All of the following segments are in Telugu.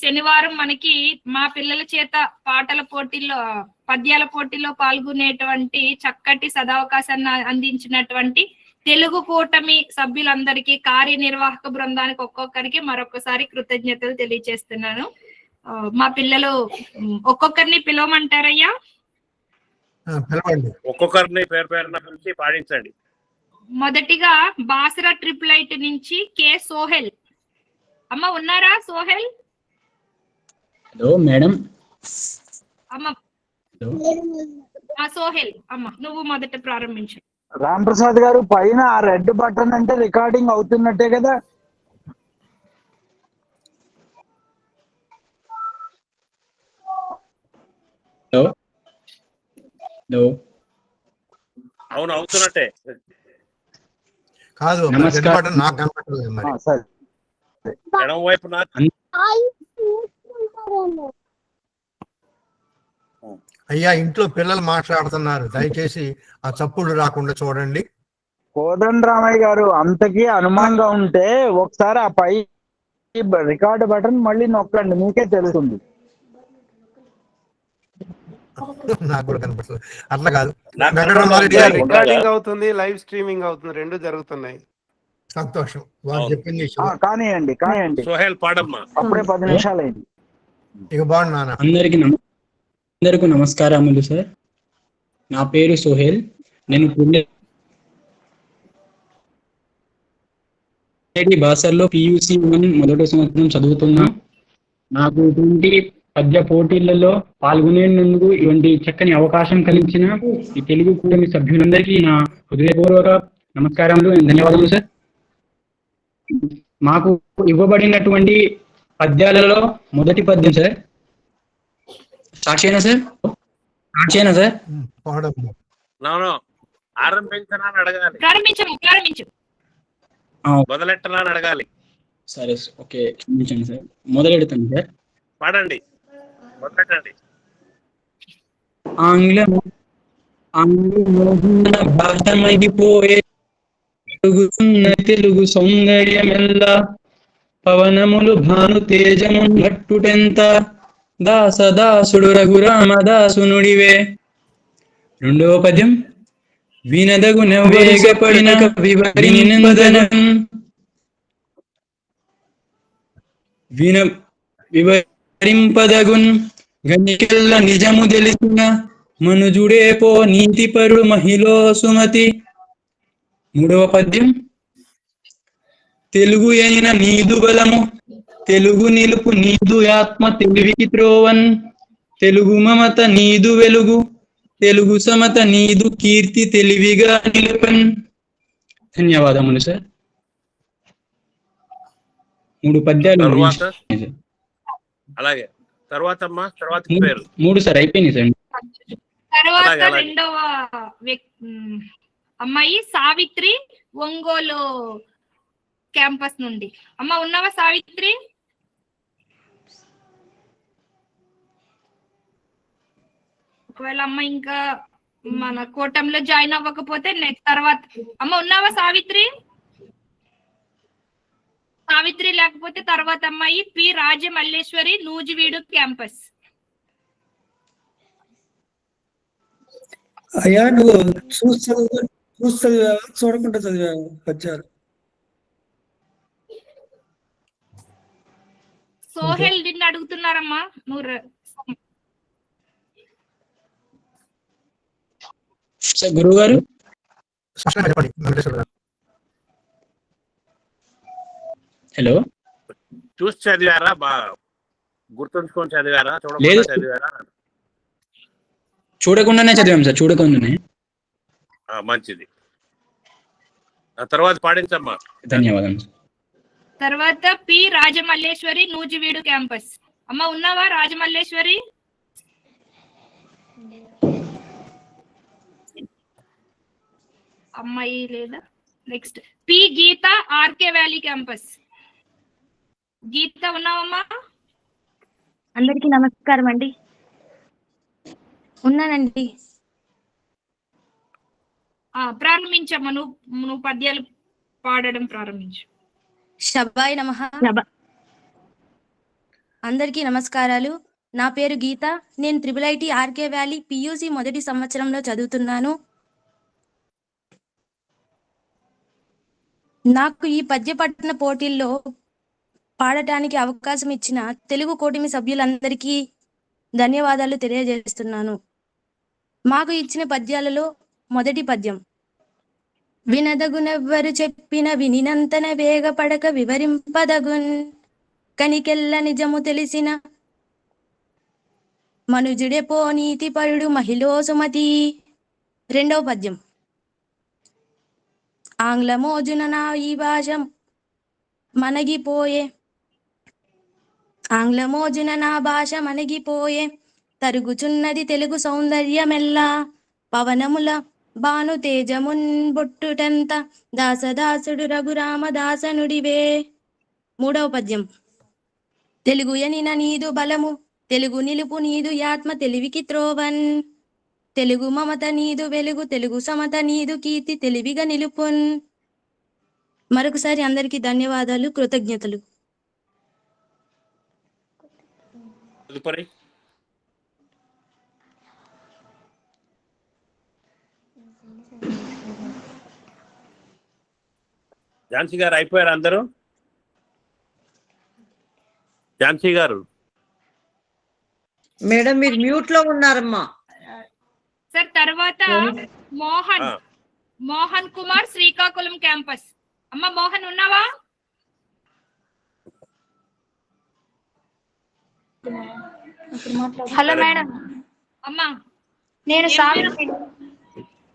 శనివారం మనకి మా పిల్లల చేత పాటల పోటీల్లో పద్యాల పోటీలో పాల్గొనేటువంటి చక్కటి సదవకాశాన్ని అందించినటువంటి తెలుగు కూటమి సభ్యులందరికీ కార్యనిర్వాహక బృందానికి ఒక్కొక్కరికి మరొకసారి కృతజ్ఞతలు తెలియజేస్తున్నాను. మా పిల్లలు ఒక్కొక్కరిని పిలవమంటారయ్యా? ఒక్కొక్కరిని పేరు పేరున పిలిచి పాడించండి. మొదటిగా బాసరా ట్రిపుల్ ఐట్ నుంచి కె సోహెల్. అమ్మ ఉన్నారా సోహెల్? Hello madam. అమ్మ సోహెల్ అమ్మ నువ్వు మొదట ప్రారంభించు. రామ్ ప్రసాద్ గారు, పైన ఆ రెడ్ బటన్ అంటే రికార్డింగ్ అవుతున్నట్టే కదా? అవును అవుతున్నట్టే. కాదు, నమస్కారం. నాకు కనపడలేదు మరి. ఎడమ వైపు అయ్యా, ఇంట్లో పిల్లలు మాట్లాడుతున్నారు, దయచేసి ఆ చప్పుళ్ళు రాకుండా చూడండి. కోదండ రామయ్య గారు, అంతకీ అనుమానంగా ఉంటే ఒకసారి ఆ పై రికార్డ్ బటన్ మళ్ళీ నొక్కండి, మీకే తెలుస్తుంది. నాకు కూడా కనపడలేదు. అట్లా కాదు, రికార్డింగ్ అవుతుంది, లైవ్ స్ట్రీమింగ్ అవుతుంది, రెండు జరుగుతున్నాయి. సంతోషం. వాళ్ళు చెప్పింది కానివ్వండి కానివ్వండి. సోహెల్ పాడమ్మా. అప్పుడే 10 నిమిషాలు అయింది. ఇక బాగున్నా. అందరికీ నమస్కారములు సార్. నా పేరు సోహెల్. నేను బాసర్లో PUC మొదటి సంవత్సరం చదువుతున్నా. నాకు ఇటువంటి పద్య పోటీలలో పాల్గొనేందుకు ఇటువంటి చక్కని అవకాశం కలిగించిన ఈ తెలుగు కూటమి సభ్యులందరికీ నా హృదయపూర్వక నమస్కారములు, ధన్యవాదాలు సార్. మాకు ఇవ్వబడినటువంటి పద్యాలలో మొదటి పద్యం సార్. స్టార్ట్ చేయనా సార్? ఆరంభించనా అని అడగాలి. మొదలెట్టనా అని అడగాలి. సరే ఓకే, క్షమించండి సార్. మొదలెడతాను సార్. పాడండి, మొదలెట్టండి. ఆంగ్ల భాషమైపోయే తెలుగు సౌందర్యమెల్లా పవనములు భాను తేజము భట్టుటెంత దాసదాసుడు రఘురామదాసునుడివే. రెండవ పద్యం. వినదగు నవ్వేగపడిన వివరింపదగున్ గనికెల్ల నిజము తెలిసిన మనుజుడే పో నీతిపరుడు మహిళ సుమతి. మూడవ పద్యం. తెలుగు అయిన నీదు బలము తెలుగు నిలుపు నీదు ఆత్మ తెలివికి త్రోవన్ తెలుగు మమత నీదు వెలుగు తెలుగు సమత నీదు కీర్తి తెలివిగా నిలుపన్. ధన్యవాదములు సార్. 3 పద్యాలు. అలాగే తర్వాత పేరు 3 సార్ అయిపోయింది సార్. తర్వాత రెండవ అమ్మాయి సావిత్రి, ఒంగోలు క్యాంపస్ నుండి. అమ్మ ఉన్నావా సావిత్రి? ఒకవేళ అమ్మ ఇంకా మన కూటమిలో జాయిన్ అవ్వకపోతే నెక్స్ట్ తర్వాత. అమ్మ ఉన్నావా సావిత్రి? సావిత్రి లేకపోతే తర్వాత అమ్మాయి పి రాజమల్లేశ్వరి, నూజివీడు క్యాంపస్. అయ్యా, నువ్వు చూడకుండా చదివా పద్యాలు. సోహెల్ నిన్ను అడుగుతున్నారమ్మా. నువ్వు గురువు గారు హలో, చూసి చదివారా? గుర్తుంచుకొని చదివారా? చదివారా? చూడకుండానే చదివాం సార్, చూడకుండానే. మంచిది. తర్వాత పాడించమ్మా. ధన్యవాదాలు. తర్వాత పి రాజమల్లేశ్వరి, నూజివీడు క్యాంపస్. అమ్మ ఉన్నావా రాజమల్లేశ్వరి? అమ్మాయి లేదా? నెక్స్ట్ పి గీత, ఆర్కే వ్యాలీ క్యాంపస్. గీత ఉన్నావమ్మా? అందరికీ నమస్కారం అండి. ఉన్నానండి. ప్రారంభించమ్మా. నువ్వు పద్యాలు పాడడం ప్రారంభించు. శబాయ్ నమః. అందరికీ నమస్కారాలు. నా పేరు గీత. నేను IIIT ఆర్కే వ్యాలీ PUC మొదటి సంవత్సరంలో చదువుతున్నాను. నాకు ఈ పద్యపఠన పోటీల్లో పాడటానికి అవకాశం ఇచ్చిన తెలుగు కూటమి సభ్యులందరికీ ధన్యవాదాలు తెలియజేస్తున్నాను. మాకు ఇచ్చిన పద్యాలలో మొదటి పద్యం. వినదగునెవ్వరు చెప్పిన వినినంతన వేగపడక వివరింపదగున్ కనికెల్ల నిజము తెలిసిన మనుజుడెపో నీతిపరుడు మహిళో సుమతి. రెండవ పద్యం. ఆంగ్లమోజున నా ఈ భాష మనగిపోయే ఆంగ్లమోజున నా భాష మనగిపోయే తరుగుచున్నది తెలుగు సౌందర్యమెల్లా పవనముల బాను తేజమున్ బొట్టుటంత దాసదాసుడు రఘురామదాసనుడివే. మూడవ పద్యం. తెలుగు ఎనిన నీదు బలము తెలుగు నిలుపు నీదు యాత్మ తెలివికి త్రోవన్ తెలుగు మమత నీదు వెలుగు తెలుగు సమత నీదు కీర్తి తెలివిగా నిలుపున్. మరొకసారి అందరికీ ధన్యవాదాలు, కృతజ్ఞతలు. తదుపరి ఝాన్సీ గారు అయిపోయారు అందరూ? ఝాన్సీ గారు మేడం మీరు మ్యూట్ లో ఉన్నారమ్మా. సార్ తర్వాత మోహన్ కుమార్ శ్రీకాకుళం క్యాంపస్. అమ్మ మోహన్ ఉన్నావా? Hello madam. అమ్మా నేను సావిత్రి.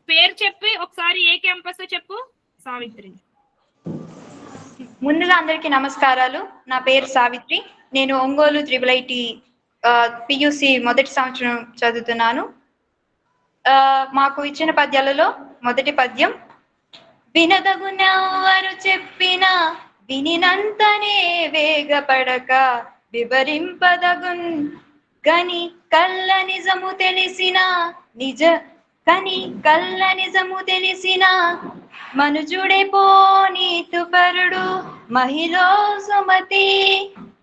పేరు చెప్పి ఒకసారి ఏ క్యాంపస్ చెప్పు. సావిత్రి. ముందుగా అందరికీ నమస్కారాలు. నా పేరు సావిత్రి. నేను ఒంగోలు IIIT PUC మొదటి సంవత్సరం చదువుతున్నాను. మాకు ఇచ్చిన పద్యాలలో మొదటి పద్యం. వినదగునెవ్వరు చెప్పిన వినినంతనే వేగపడక వివరింపదగున్ కని కళ్ళ నిజము తెలిసిన మనుజుడే పో నీతిపరుడు మహిళో సుమతి.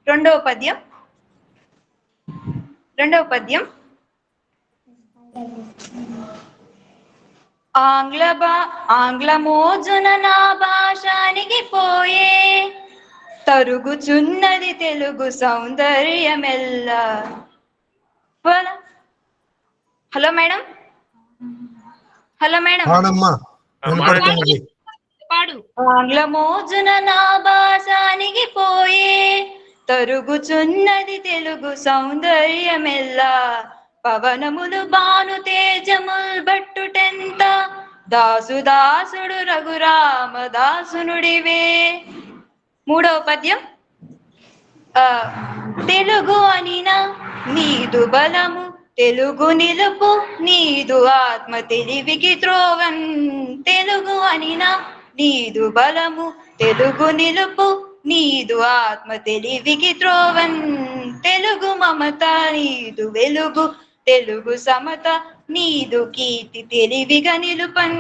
రెండవ పద్యం. ఆంగ్లమోజున నా భాషానికి పోయే తరుగుచున్నది తెలుగు సౌందర్యమెల్లా. Hello madam. ఆంగ్లమోజున నా భాషానికి పోయే తరుగుచున్నది తెలుగు సౌందర్యమెల్లా పవనములు బాను తేజముల్ బట్టుటెంత దాసుడు రఘురామదాసునుడివే. మూడవ పద్యం. తెలుగు అనిన నీదు బలము తెలుగు నిలుపు నీదు ఆత్మ తెలివికి త్రోవన్ తెలుగు అనిన నీదు బలము తెలుగు నిలుపు నీదు ఆత్మ తెలివికి త్రోవన్ తెలుగు మమత నీదు వెలుగు తెలుగు సమత నీదు కీర్తి తెలివిగా నిలుపన్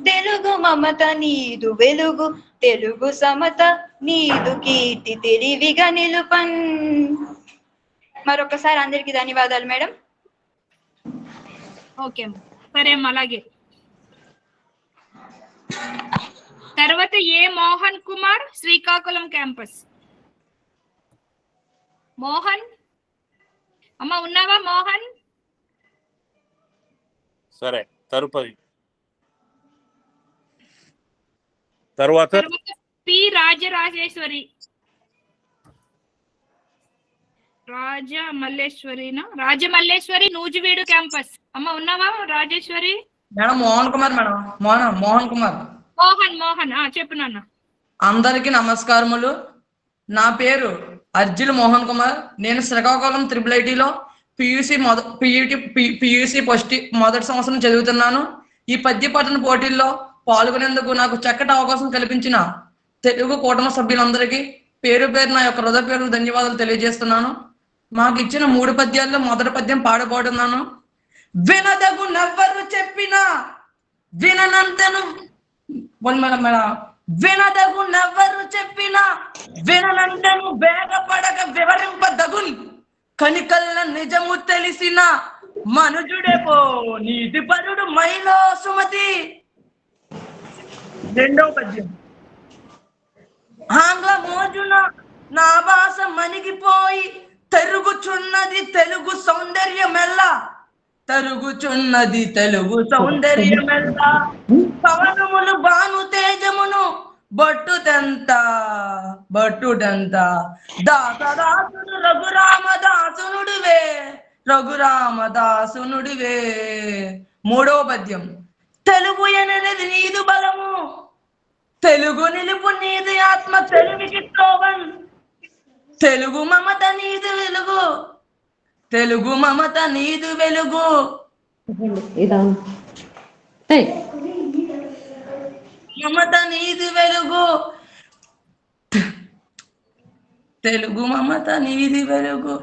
తెలుగు మమత నీదు వెలుగు తెలుగు సమత నీదు కీర్తి తెలివిగా నిలుపన్. మరొకసారి అందరికీ ధన్యవాదాలు మేడం. ఓకే సరే అమ్మ. అలాగే తర్వాత మోహన్ కుమార్ శ్రీకాకుళం క్యాంపస్. మోహన్ అమ్మ ఉన్నావా మోహన్? సరే తర్వాత పి రాజమల్లేశ్వరి. రాజమల్లేశ్వరి నూజివీడు క్యాంపస్. అమ్మ ఉన్నావా రాజేశ్వరి? మేడం మోహన్ కుమార్. మేడం మోహన్ కుమార్. మోహన్ చెప్పు నాన్న. అందరికీ నమస్కారములు. నా పేరు అర్జుల్ మోహన్ కుమార్. నేను శ్రీకాకుళం IIITలో PUC మొదటి సంవత్సరం చదువుతున్నాను. ఈ పద్య పఠన పోటీల్లో పాల్గొనేందుకు నాకు చక్కటి అవకాశం కల్పించిన తెలుగు కూటమి సభ్యులందరికీ పేరు పేరు నా యొక్క హృదయపూర్వక ధన్యవాదాలు తెలియజేస్తున్నాను. మాకు ఇచ్చిన 3 పద్యాల్లో మొదటి పద్యం పాడబోతున్నాను. వినదగునెవ్వరు చెప్పినా విననంతను వినదగునెవ్వరు చెప్పినా విననంటను వేగపడక వివరింపదగున్ కనికల్ల నిజము తెలిసిన మనుజుడే పో నీతి పరుడు మైలో సుమతి. రెండవ పద్యం. ఆంగ్ల మోజున నా భాష మణిగిపోయి తరుగుచున్నది తెలుగు సౌందర్యమెల్లా, తరుగుచున్నది తెలుగు సౌందర్యమెల్లా, పవనములు భాను తేజమును బట్టుటెంత దాసదాసుడు రఘురామదాసునుడివే రఘురామదాసునుడివే. మూడవ పద్యం. తెలుగు ఎననిది నీదు బలము, తెలుగు నిలుపు నీది ఆత్మ, తెలుగుకి త్రోవన్ తెలుగు మమత నీదు వెలుగు, తెలుగు మమత నీదు వెలుగు. మమత నీదు వెలుగు, తెలుగు మమత నీది వెలుగు.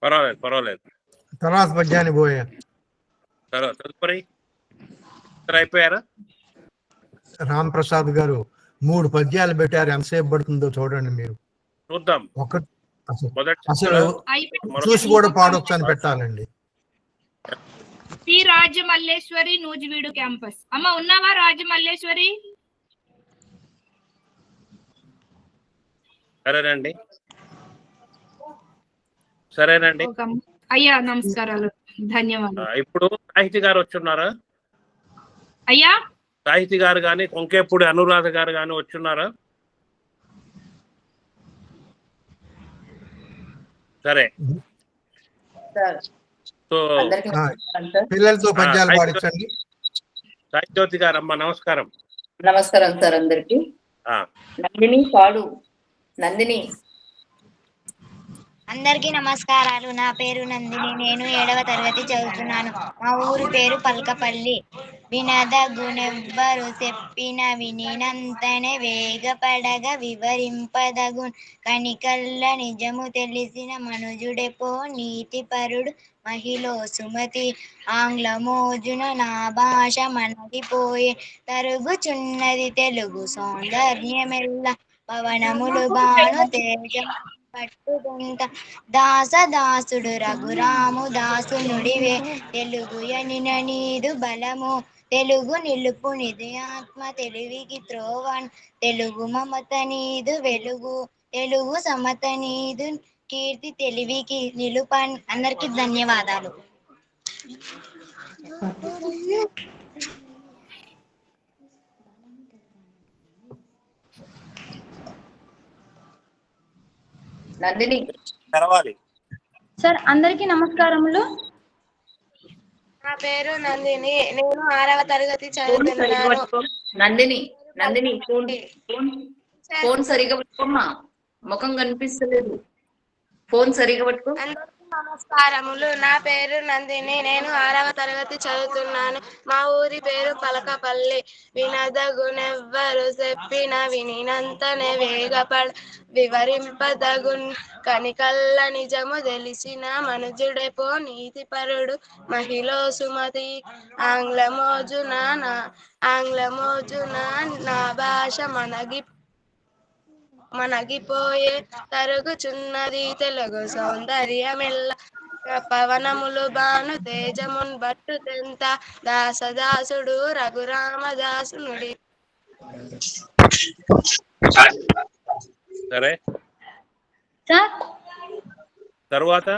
పర్వాలేదు. తర్వాత పద్యాన్ని పోయా. తదుపరి అయిపోయారా? రామ్ ప్రసాద్ గారు 3 పద్యాలు పెట్టారు. ఎంతసేపు పడుతుందో చూడండి మీరు. చూద్దాం. అసలు చూసి కూడా పాడొచ్చు అని పెట్టాలండి. శ్రీ రాజమల్లేశ్వరి నూజివీడు క్యాంపస్. అమ్మ ఉన్నావా రాజమల్లేశ్వరి? సరేనండి. అయ్యా నమస్కారాలు, ధన్యవాదాలు. ఇప్పుడు సాహితీ గారు వచ్చున్నారా? అయ్యా సాహితీ గారు కానీ కొంకేపూడి అనురాధ గారు కానీ వచ్చున్నారా? సరే, సో పిల్లలతో పద్యాలు పాడించండి. సాహిత్యవతి గారు అమ్మ నమస్కారం. నమస్కారం సార్ అందరికి. నందిని పాడు. నందిని. అందరికీ నమస్కారాలు. నా పేరు నందిని. నేను 7వ తరగతి చదువుతున్నాను. మా ఊరి పేరు పల్కపల్లి. వినదగునెవ్వరు చెప్పిన వినినంతనే వేగపడగ వివరింపదగున్ కనికల్ల నిజము తెలిసిన మనుజుడెపో నీతి పరుడు మహిళ సుమతి. ఆంగ్ల మోజున నా భాష మనగిపోయే తరుగుచున్నది తెలుగు సౌందర్యమెల్ల, పవనములు బాను తేజం పట్టుకుంట దాసదాసుడు రఘురాము దాసునుడివే. తెలుగు ఎనిన నీదు బలము, తెలుగు నిలుపు నిధి ఆత్మ, తెలివికి త్రోవన్ తెలుగు మమత నీదు వెలుగు, తెలుగు సమత నీదు కీర్తి, తెలివికి నిలుపన్. అందరికి ధన్యవాదాలు. నందిని తెరవాలి. సార్ అందరికీ నమస్కారములు. నా పేరు నందిని. నేను 6వ తరగతి చదువుతున్నాను. నందిని ఫోన్ సరిగా పట్టుకోమ్మా, ముఖం కనిపిస్తలేదు. ఫోన్ సరిగా పట్టుకో. నమస్కారములు. నా పేరు నందిని. నేను 6వ తరగతి చదువుతున్నాను. మా ఊరి పేరు పలకపల్లి. వినదగునెవ్వరు చెప్పిన వినినంతనే వేగపడ వివరింపదగున్ కనికల్ల నిజము తెలిసిన మనుజుడెపో నీతి పరుడు మహిళ సుమతి. ఆంగ్ల మోజున నా భాష మనగిపోయే తరుగుచున్నది తెలుగు సౌందర్యమెల్ల, పవనములు బాను తేజమున్ బట్టు తెంత దాసదాసుడు రఘురామదాసునుడి. సరే, సార్ తర్వాత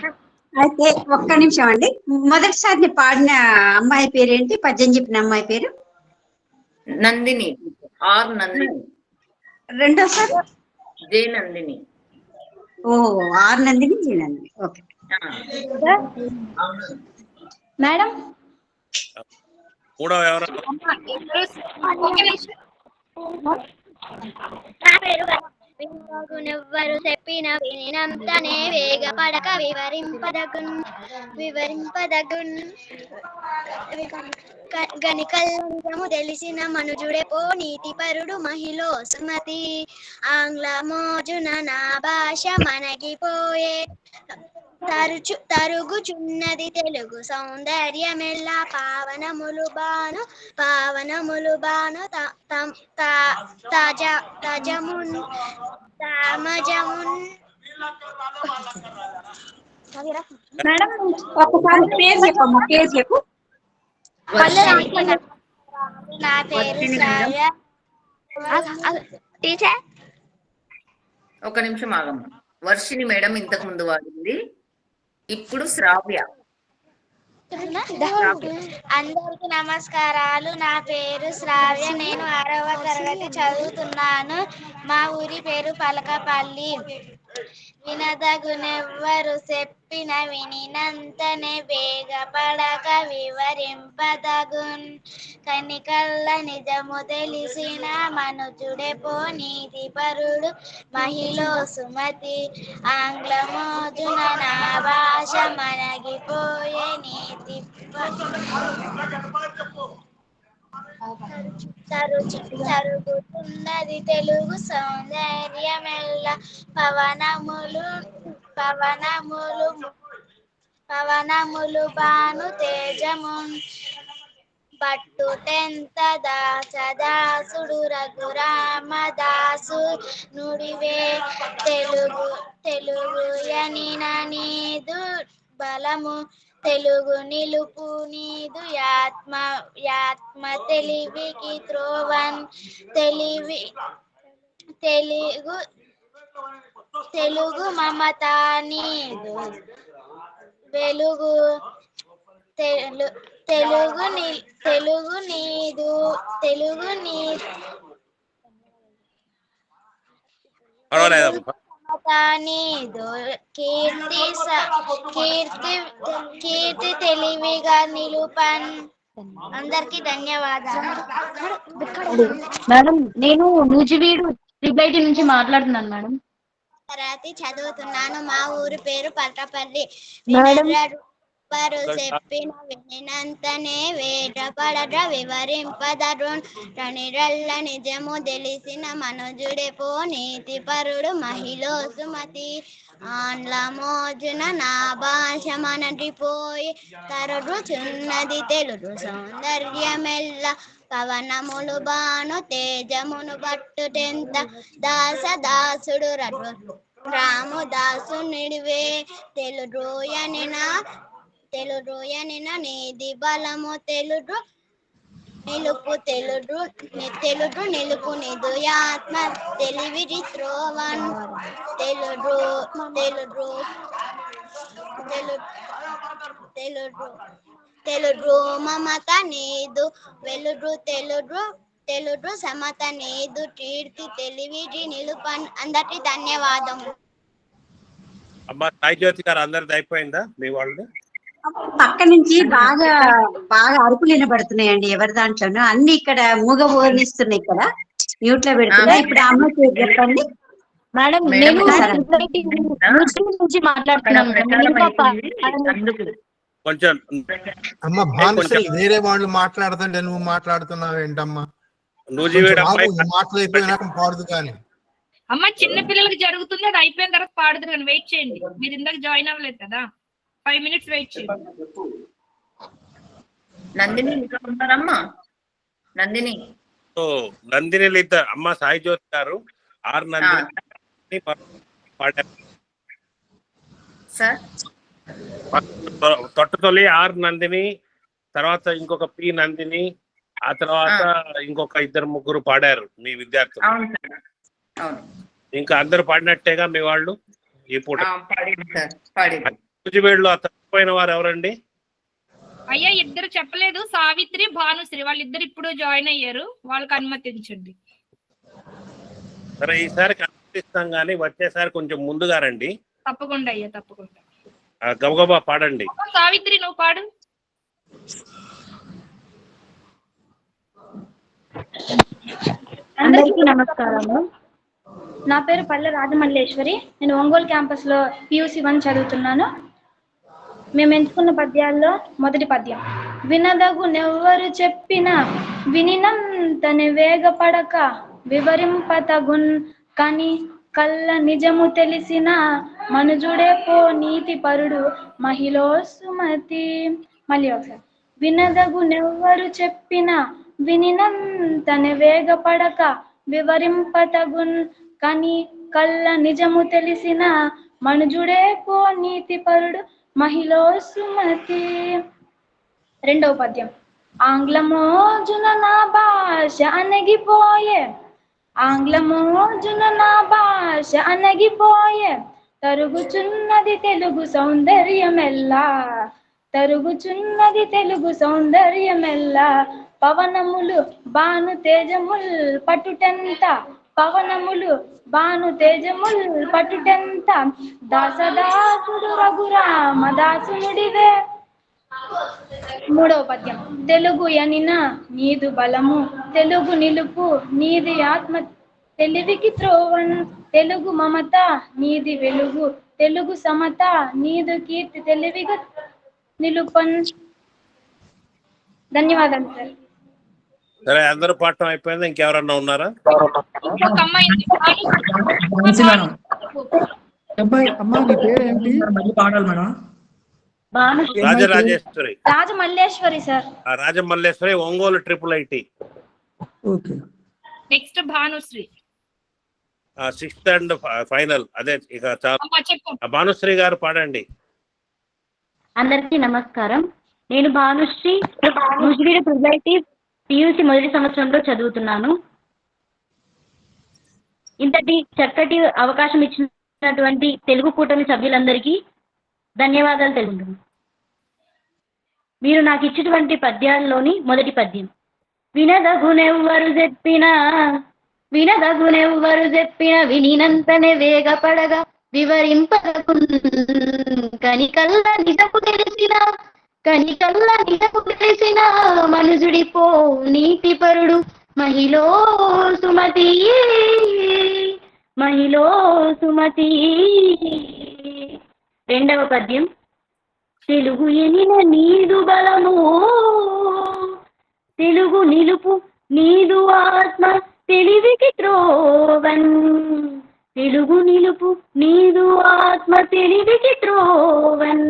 అయితే ఒక్క నిమిషం అండి. మొదటిసారి పాడిన అమ్మాయి పేరేంటి? పద్యం చెప్పిన అమ్మాయి పేరు నందిని. ఆర్ నందిని. రెండోసారి J Nandini. O R Nandini, J Nandini. Okay madam. కూడా ఎవరు? వినదగునెవ్వరు చెప్పిన వినినంతనే వేగపడక వివరింపదగున్ గనికల్ల నిజము తెలిసిన మనుజుడెపో నీతి పరుడు మహిళ సుమతి. ఆంగ్ల మోజున నా భాష మనగిపోయే తరుగుచున్నది తెలుగు సౌందర్యమెల్లా పావనములు బాను తజమున్ తామజమున్. మేడం ఒకసారి పేరు చెప్పమ్మా, పేరు చెప్పు. నా పేరు శ్రావ్య. టీచర్ ఒక నిమిషం ఆగమ్మ. వర్షిని మేడం ఇంతకు ముందు వాడింది, ఇప్పుడు శ్రావ్య. అందరికి నమస్కారాలు. నా పేరు శ్రావ్య. నేను 6వ తరగతి చదువుతున్నాను. మా ఊరి పేరు పలకపల్లి. వినదగునెవ్వరు చెప్పిన వినినంతనే వేగపడక వివరింపదగున్. కనికల్ల నిజము తెలిసిన మనుజుడే పో నీతి పరుడు మహిళ సుమతి. ఆంగ్లమోజున నా భాష మనగిపోయే నీతి తరుగుతున్నది తెలుగు సౌందర్యమెల్ల పవనములు బాను తేజమున్. పట్టుటెంత దాసదాసుడు రఘురామదాసు నుడివే తెలుగుయనిన నీదు బలము. తెలుగు నిలుపు నీదు యాత్మ తెలివికి త్రోవన్. తెలుగు మమత నీదు వెలుగు. తెలుగు నీదు నీదు కీర్తి తెలివిగా నిలుపన్. అందరికి ధన్యవాదాలు. మేడం నేను నూజివీడు ట్రిబైటి నుంచి మాట్లాడుతున్నాను మేడం. తరగతి చదువుతున్నాను. మా ఊరి పేరు పలకపల్లి. వారు చెప్పిన వినినంతనే వేటపడట వివరింపదరున్. రణిరల్ల నిజము తెలిసిన మనుజుడే పో నీతి పరుడు మహిళ సుమతి. ఆంగ్లమోజున నా భాష మనటిపోయి తరుగుచున్నది తెలుగు సౌందర్యమెల్ల పవనములు బాను తేజమును పట్టుటెంత దాసదాసుడు రాముదాసు నిడివే. తెలురోయనిన నీది బలము. తెలుగు నిలుపు నిదు ఆత్మ తెలివిరి త్రోవన్. తెలుగు మమత నీదు వెలుగు. తెలుగు సమత నీదు కీర్తి తెలివిరి నిలుపన్. అందరికి ధన్యవాదములు. అమ్మా సాయి జ్యోతి గారు అందరిది అయిపోయిందా మీ వాళ్ళు? పక్క నుంచి బాగా అరుపులు వినబడుతున్నాయండి ఎవరి దాంట్లోనూ. అన్ని ఇక్కడ మూగ ఊరిస్తున్నాయి, ఇక్కడ మ్యూట్ లో పెడుతున్నా. ఇప్పుడు అమ్మ పేరు చెప్పండి. మేడం నేను నుంచి మాట్లాడుతున్నాను. కొంచెం అమ్మ భానుశ్రీ, వేరే వాళ్ళు మాట్లాడుతుంటే నువ్వు మాట్లాడుతున్నావు ఏంటమ్మా? మాటలు అయిపోయినాక పాడుదు కానీ. అమ్మ చిన్న పిల్లలకి జరుగుతుంది, అది అయిపోయిన తర్వాత పాడుదు కానీ వెయిట్ చేయండి. మీరు ఇందాక జాయిన్ అవ్వలేదు కదా, 5 minutes వెయిట్ చేయండి. నందిని ఇంకా ఉన్నారమ్మా? నందిని ఇద్దరు అమ్మ సాయి జ్యోతి గారు ఆర్ నందిని తొట్టతొలి ఆర్ నందిని, తర్వాత ఇంకొక పి నందిని, ఆ తర్వాత ఇంకొక 2-3 పాడారు మీ విద్యార్థులు. ఇంకా అందరు పాడినట్టేగా మీ వాళ్ళు ఈ పూట? నూజివీడులో తప్పిపోయిన వారు ఎవరండి? అయ్యా ఇద్దరు చెప్పలేదు, సావిత్రి భానుశ్రీ, వాళ్ళిద్దరు ఇప్పుడు జాయిన్ అయ్యారు, వాళ్ళకి అనుమతించండి. సరే ఈసారి అనుమతిస్తాం కానీ వచ్చేసారి కొంచెం ముందుగా రండి. తప్పకుండా అయ్యా, తప్పకుండా. గబగబా పాడండి. సావిత్రి నువ్వు పాడు. అందరికీ నమస్కారము. నా పేరు పల్లె రాజమల్లేశ్వరి. నేను ఒంగోలు క్యాంపస్ లో PUC 1 చదువుతున్నాను. మేము ఎంచుకున్న పద్యాల్లో మొదటి పద్యం. వినదగునెవ్వరు చెప్పిన వినినంతనే వేగపడక వివరింపతగున్. కని కళ్ళ నిజము తెలిసిన మనుజుడే పో నీతి పరుడు మహిళో సుమతి. మళ్ళీ ఒకసారి. వినదగునెవ్వరు చెప్పిన వినినంతనే వేగపడక వివరింపతగున్ కని కళ్ళ నిజము తెలిసిన మనుజుడే పో నీతి పరుడు మహిళో సుమతి. రెండవ పద్యం. ఆంగ్లమోజున నా భాష అనగిపోయే, ఆంగ్లమోజున నా భాష అనగిపోయే, తరుగుచున్నది తెలుగు సౌందర్యమెల్లా, తరుగుచున్నది తెలుగు సౌందర్యమెల్లా. పవనములు బాను తేజముల్ పటుటెంత, పవనములు బాను తేజముల్ పటుటెంత, దాసదాసుడు రఘురామ దాసునుడివే. మూడవ పద్యం. తెలుగు ఎనిన నీదు బలము తెలుగు నిలుపు నీది ఆత్మ తెలివికి త్రోవన్, తెలుగు మమత నీది వెలుగు తెలుగు సమత నీదు కీర్తి తెలివిగా నిలుపన్. ధన్యవాదాలు సార్. సరే, అందరూ పాఠం అయిపోయింది. ఇంకెవరన్నా ఉన్నారా? ఇంకొక అమ్మాయి Rajarajeshwari, Rajamalleshwari sir. Rajamalleshwari, Ongole IIIT. Next Bhanushri. 6th and final. అదే ఇక చాలు. చెప్పు. భానుశ్రీ గారు పాడండి. అందరికీ నమస్కారం. నేను భానుశ్రీ, నూజివీడు IIIT PUC మొదటి సంవత్సరంలో చదువుతున్నాను. ఇంతటి చక్కటి అవకాశం ఇచ్చినటువంటి తెలుగు కూటమి సభ్యులందరికీ ధన్యవాదాలు తెలుపుతున్నాను. మీరు నాకు ఇచ్చినటువంటి పద్యాల్లోని మొదటి పద్యం. వినదగునెవ్వరు చెప్పినా, వినదగునెవ్వరు చెప్పిన వినినంతనే వేగపడగా వివరింపదగున్ కనికల్ల నిజపు తెలిసిన, కనికల్ల నిజపు తెలిసిన మనుజుడిపో నీతి పరుడు మహిళో సుమతి, మహిళో సుమతి. రెండవ పద్యం. తెలుగు ఎనిన నీదు బలము తెలుగు నిలుపు నీదు ఆత్మ తెలివికి త్రోవన్, తెలుగు నిలుపు నీదు ఆత్మ తెలివికి త్రోవన్,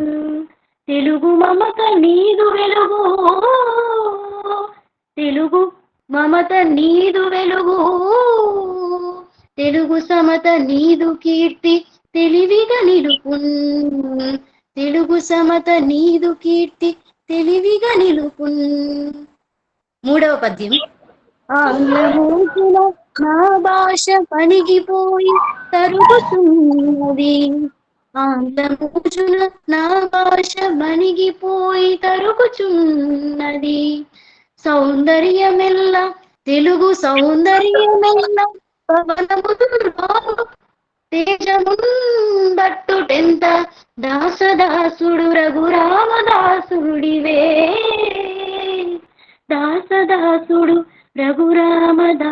తెలుగు మమత నీదు వెలుగు, తెలుగు మమత నీదు వెలుగు, తెలుగు సమత నీదు కీర్తి తెలివిగా నిలుపున్, తెలుగు సమత నీదు కీర్తి తెలివిగా నిలుపున్. మూడవ పద్యం. ఆంగ్లమోజున నా భాష పణిగిపోయి తరుగుతున్నది, ఆంగ్లమోజున నా భాష మణిగిపోయి తరుగుచున్నది, సౌందర్యమెల్ల తెలుగు సౌందర్యమెల్ల పవనములు తేజమున్ బట్టుటెంత, దాసదాసుడు రఘురామదాసుడివే, దాసదాసుడు రఘురామదాసునుడివే,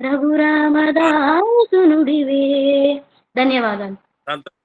రఘురామదాసునుడివే. ధన్యవాదాలు.